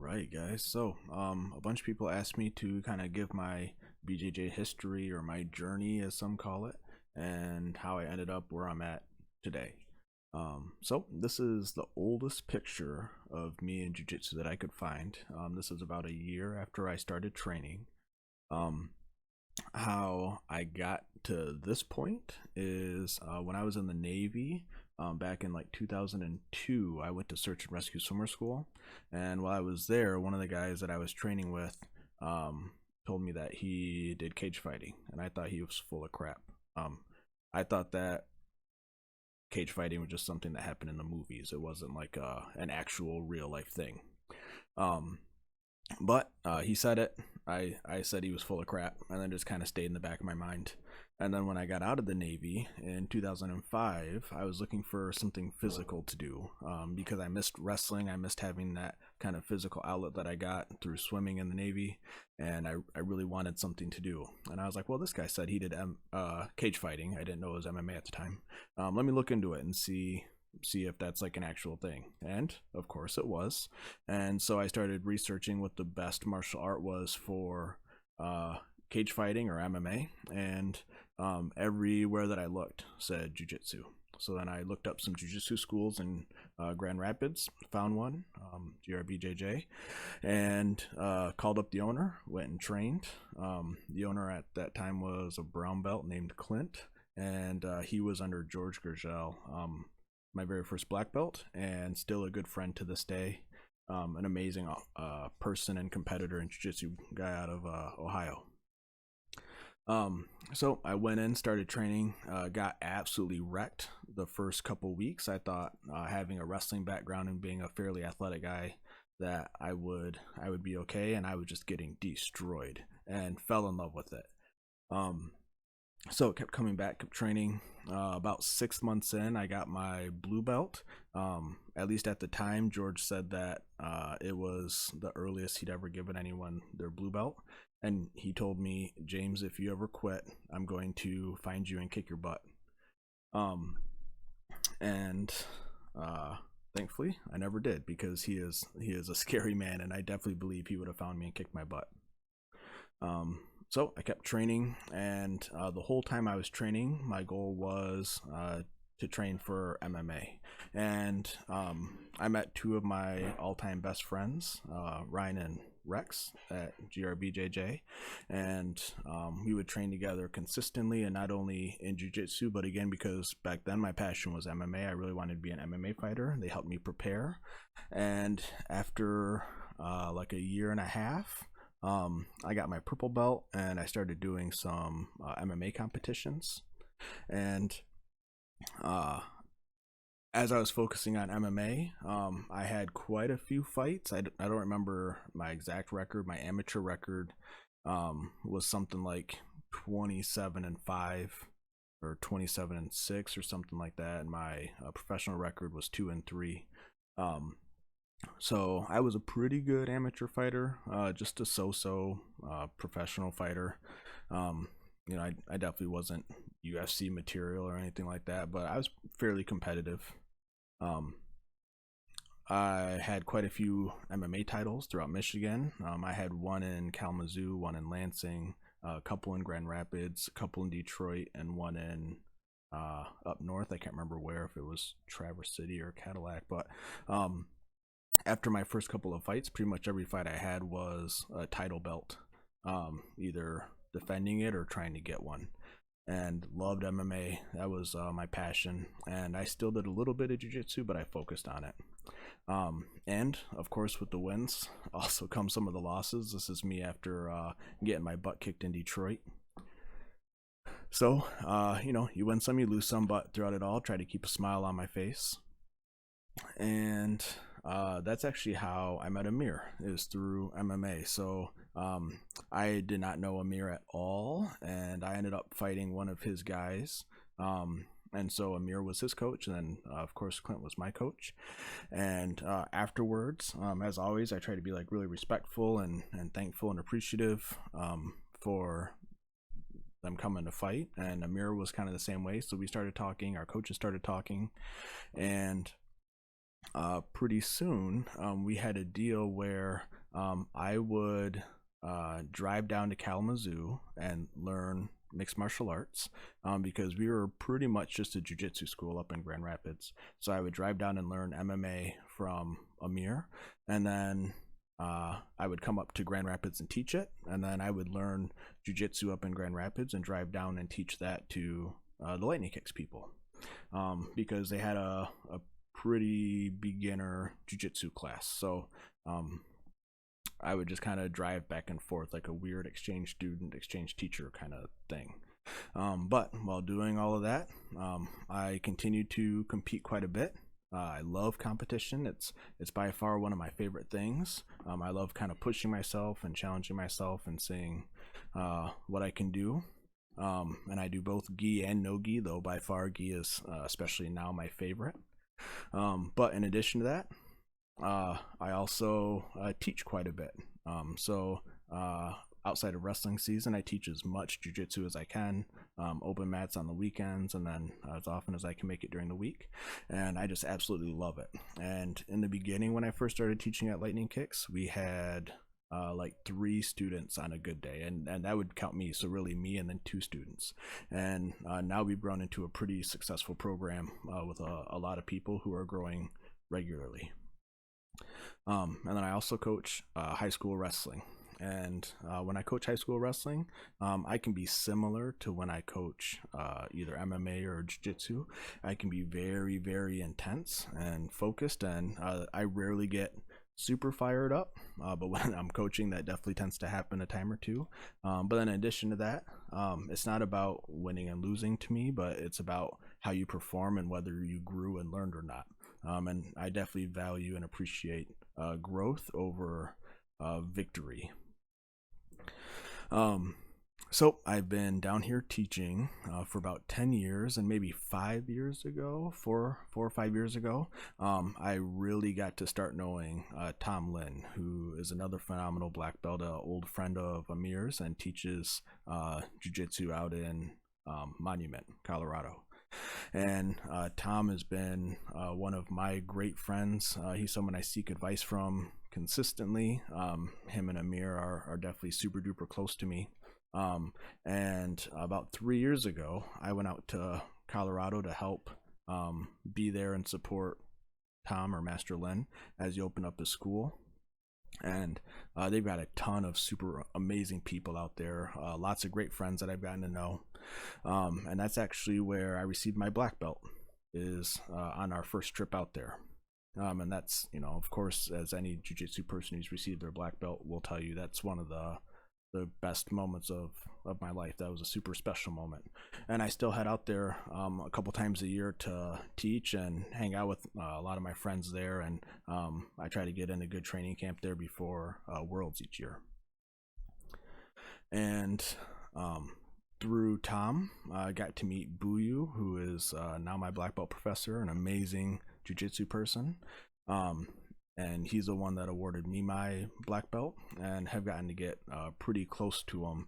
Right, guys. So, a bunch of people asked me to kind of give my BJJ history or my journey, as some call it, and how I ended up where I'm at today. So this is the oldest picture of me in jiu-jitsu that I could find. This is about a year after I started training. Um, how I got to this point is when I was in the Navy back in like 2002. I went to search and rescue swimmer school, and while I was there, one of the guys that I was training with told me that he did cage fighting, and I thought he was full of crap. I thought that cage fighting was just something that happened in the movies. It wasn't like an actual real life thing. Um, but he said it. I said he was full of crap, and then just kind of stayed in the back of my mind. And then when I got out of the Navy in 2005, I was looking for something physical to do because I missed wrestling. I missed having that kind of physical outlet that I got through swimming in the Navy, and I really wanted something to do. And I was like, well, this guy said he did cage fighting. I didn't know it was MMA at the time. Let me look into it and see if that's like an actual thing. And of course it was. And so I started researching what the best martial art was for cage fighting or MMA, and everywhere that I looked said jiu-jitsu. So then I looked up some jiu-jitsu schools in Grand Rapids, found one, BJJ, and called up the owner, went and trained. The owner at that time was a brown belt named Clint, and he was under George Gurgel, my very first black belt, and still a good friend to this day. An amazing person and competitor and jiu-jitsu guy out of Ohio. So I went in, started training, got absolutely wrecked the first couple weeks. I thought having a wrestling background and being a fairly athletic guy that I would be okay, and I was just getting destroyed and fell in love with it. So it kept coming back, kept training. About 6 months in, I got my blue belt. At least at the time, George said that it was the earliest he'd ever given anyone their blue belt. And he told me, James, if you ever quit, I'm going to find you and kick your butt. And thankfully, I never did, because he is a scary man, and I definitely believe he would have found me and kicked my butt. So I kept training, and the whole time I was training, my goal was to train for MMA. And I met two of my all-time best friends, Ryan and Rex at BJJ, and we would train together consistently, and not only in jiu-jitsu, but again, because back then my passion was MMA, I really wanted to be an MMA fighter. They helped me prepare, and after like a year and a half, I got my purple belt, and I started doing some MMA competitions. And as I was focusing on MMA, I had quite a few fights. I don't remember my exact record. My amateur record was something like 27-5 or 27-6 or something like that, and my professional record was 2-3. So I was a pretty good amateur fighter, just a so-so professional fighter. I definitely wasn't UFC material or anything like that, but I was fairly competitive. I had quite a few MMA titles throughout Michigan. I had one in Kalamazoo, one in Lansing, a couple in Grand Rapids, a couple in Detroit, and one in up north. I can't remember where, if it was Traverse City or Cadillac, but after my first couple of fights, pretty much every fight I had was a title belt, either defending it or trying to get one. And loved MMA. That was my passion, and I still did a little bit of jiu-jitsu, but I focused on it. And of course, with the wins also come some of the losses. This is me after getting my butt kicked in Detroit. So you win some, you lose some, but throughout it all, try to keep a smile on my face. And that's actually how I met Amir, is through MMA. So I did not know Amir at all, and I ended up fighting one of his guys. And so Amir was his coach, and then of course Clint was my coach. And afterwards, as always, I try to be like really respectful and thankful and appreciative for them coming to fight. And Amir was kind of the same way. So we started talking, our coaches started talking, and pretty soon, we had a deal where I would drive down to Kalamazoo and learn mixed martial arts, because we were pretty much just a jiu-jitsu school up in Grand Rapids. So I would drive down and learn MMA from Amir, and then I would come up to Grand Rapids and teach it, and then I would learn jiu-jitsu up in Grand Rapids and drive down and teach that to the Lightning Kicks people, because they had a pretty beginner jiu-jitsu class. So I would just kind of drive back and forth like a weird exchange student, exchange teacher kind of thing. But while doing all of that, I continued to compete quite a bit. I love competition. It's by far one of my favorite things. I love kind of pushing myself and challenging myself and seeing what I can do. And I do both gi and no gi, though by far gi is especially now my favorite. But in addition to that, I also teach quite a bit. So outside of wrestling season, I teach as much jiu-jitsu as I can, open mats on the weekends, and then as often as I can make it during the week. And I just absolutely love it. And in the beginning, when I first started teaching at Lightning Kicks, we had like 3 students on a good day, and that would count me, so really me and then 2 students. And now we've grown into a pretty successful program with a lot of people who are growing regularly. And then I also coach high school wrestling. And when I coach high school wrestling, I can be similar to when I coach either MMA or jiu-jitsu. I can be very, very intense and focused, and I rarely get super fired up, but when I'm coaching, that definitely tends to happen a time or two. But then in addition to that, it's not about winning and losing to me, but it's about how you perform and whether you grew and learned or not. And I definitely value and appreciate growth over victory. So I've been down here teaching for about 10 years, and maybe 5 years ago, 4 or 5 years ago, I really got to start knowing Tom Lin, who is another phenomenal black belt, an old friend of Amir's, and teaches jiu-jitsu out in Monument, Colorado. And Tom has been one of my great friends. He's someone I seek advice from consistently. Him and Amir are definitely super duper close to me. And about 3 years ago, I went out to Colorado to help be there and support Tom, or Master Lin, as he opened up his school. And they've got a ton of super amazing people out there, lots of great friends that I've gotten to know. And that's actually where I received my black belt, is on our first trip out there. And that's, of course, as any jiu-jitsu person who's received their black belt will tell you, that's one of the best moments of my life. That was a super special moment. And I still head out there a couple times a year to teach and hang out with a lot of my friends there. And I try to get in a good training camp there before Worlds each year. And through Tom, I got to meet Buyu, who is now my black belt professor, an amazing jiu-jitsu person. And he's the one that awarded me my black belt, and have gotten to get pretty close to him,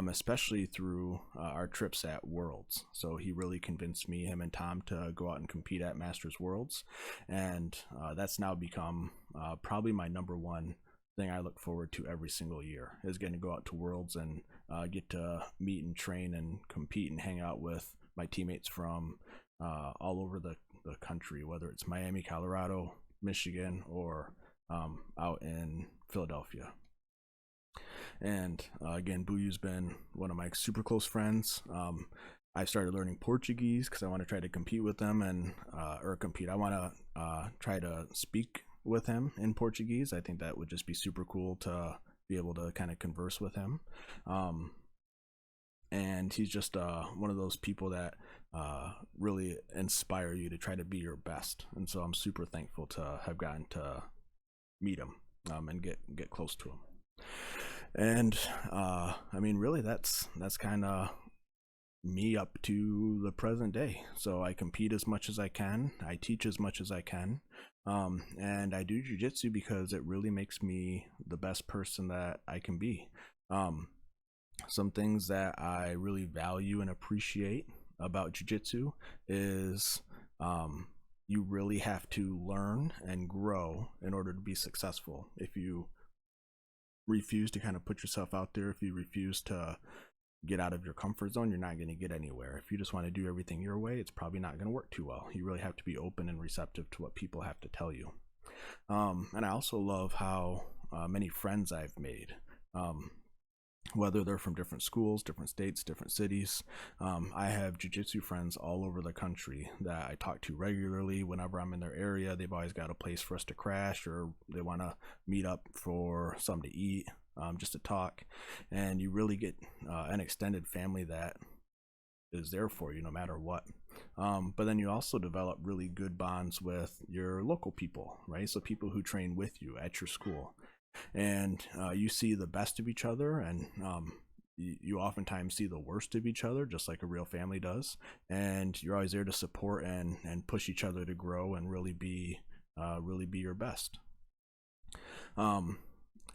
especially through our trips at Worlds. So he really convinced me, him and Tom, to go out and compete at Masters Worlds, and that's now become probably my number one thing I look forward to every single year, is getting to go out to Worlds and get to meet and train and compete and hang out with my teammates from all over the country, whether it's Miami, Colorado, Michigan, or out in Philadelphia. And again, Buyu's been one of my super close friends. I started learning Portuguese because I want to try to compete with them, and I want to try to speak with him in Portuguese. I think that would just be super cool to be able to kind of converse with him. And he's just one of those people that really inspire you to try to be your best. And so I'm super thankful to have gotten to meet him and get close to him. And I mean, really, that's kind of me up to the present day. So I compete as much as I can, I teach as much as I can, and I do jiu-jitsu because it really makes me the best person that I can be. Some things that I really value and appreciate about jiu-jitsu is you really have to learn and grow in order to be successful. If you refuse to kind of put yourself out there, if you refuse to get out of your comfort zone, you're not going to get anywhere. If you just want to do everything your way, it's probably not going to work too well. You really have to be open and receptive to what people have to tell you. And I also love how many friends I've made. Whether they're from different schools, different states, different cities. I have jiu-jitsu friends all over the country that I talk to regularly. Whenever I'm in their area, they've always got a place for us to crash, or they want to meet up for something to eat, just to talk. And you really get an extended family that is there for you no matter what. But then you also develop really good bonds with your local people, right? So people who train with you at your school. And you see the best of each other, and you oftentimes see the worst of each other, just like a real family does. And you're always there to support and push each other to grow and really be your best.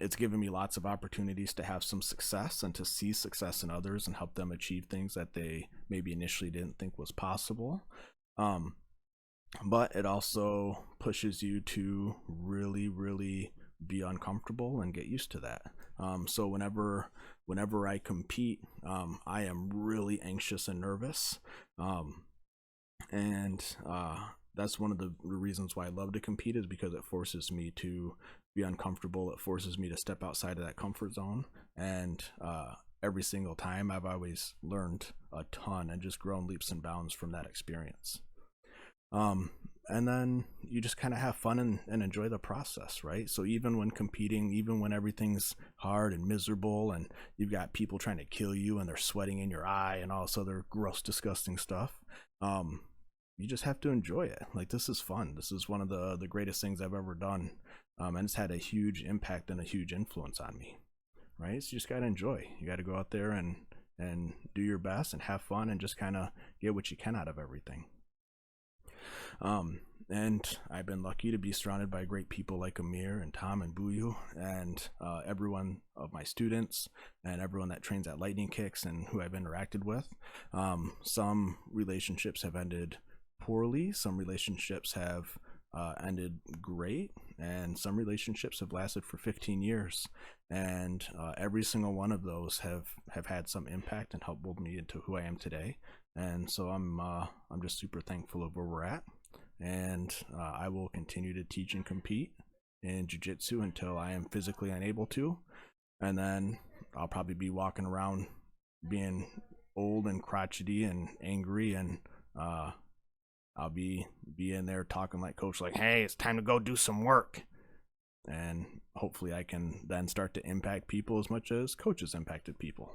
It's given me lots of opportunities to have some success and to see success in others and help them achieve things that they maybe initially didn't think was possible. But it also pushes you to really be uncomfortable and get used to that. So whenever I compete, I am really anxious and nervous. And that's one of the reasons why I love to compete, is because it forces me to be uncomfortable. It forces me to step outside of that comfort zone. And every single time, I've always learned a ton and just grown leaps and bounds from that experience. And then you just kind of have fun and enjoy the process, right? So even when competing, even when everything's hard and miserable and you've got people trying to kill you and they're sweating in your eye and all this other gross, disgusting stuff, you just have to enjoy it. Like, this is fun. This is one of the greatest things I've ever done. And it's had a huge impact and a huge influence on me, right? So you just got to enjoy. You got to go out there and do your best and have fun and just kind of get what you can out of everything. And I've been lucky to be surrounded by great people like Amir and Tom and Buyu and everyone of my students and everyone that trains at Lightning Kicks and who I've interacted with. Some relationships have ended poorly, some relationships have ended great, and some relationships have lasted for 15 years. And every single one of those have had some impact and helped mold me into who I am today. And so I'm just super thankful of where we're at. And I will continue to teach and compete in jiu-jitsu until I am physically unable to. And then I'll probably be walking around being old and crotchety and angry, and I'll be in there talking like coach, like, hey, it's time to go do some work. And hopefully I can then start to impact people as much as coaches impacted people.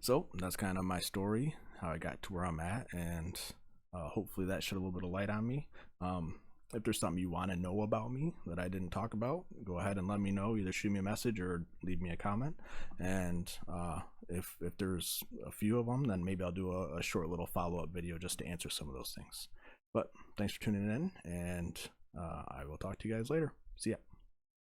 So that's kind of my story, how I got to where I'm at, and hopefully that shed a little bit of light on me. If there's something you want to know about me that I didn't talk about, go ahead and let me know. Either shoot me a message or leave me a comment. And if there's a few of them, then maybe I'll do a short little follow-up video just to answer some of those things. But thanks for tuning in, and I will talk to you guys later. See ya.